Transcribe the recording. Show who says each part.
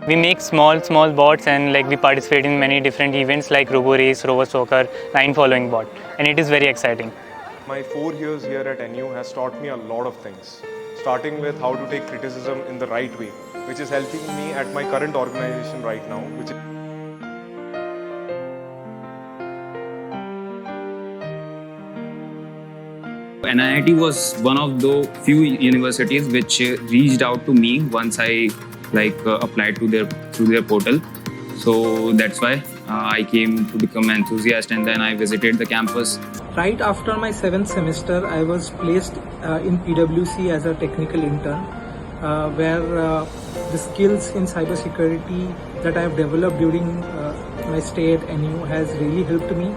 Speaker 1: We make small bots, and like we participate in many different events like Robo Race, Robo Soccer, line following bot, and it is very exciting.
Speaker 2: My 4 years here at NU has taught me a lot of things, starting with how to take criticism in the right way, which is helping me at my current organization right now, which is
Speaker 3: NIIT was one of the few universities which reached out to me once I applied to their portal. So that's why I came to become an enthusiast, and then I visited the campus.
Speaker 4: Right after my 7th semester, I was placed in PwC as a technical intern, where the skills in cybersecurity that I have developed during my stay at NU has really helped me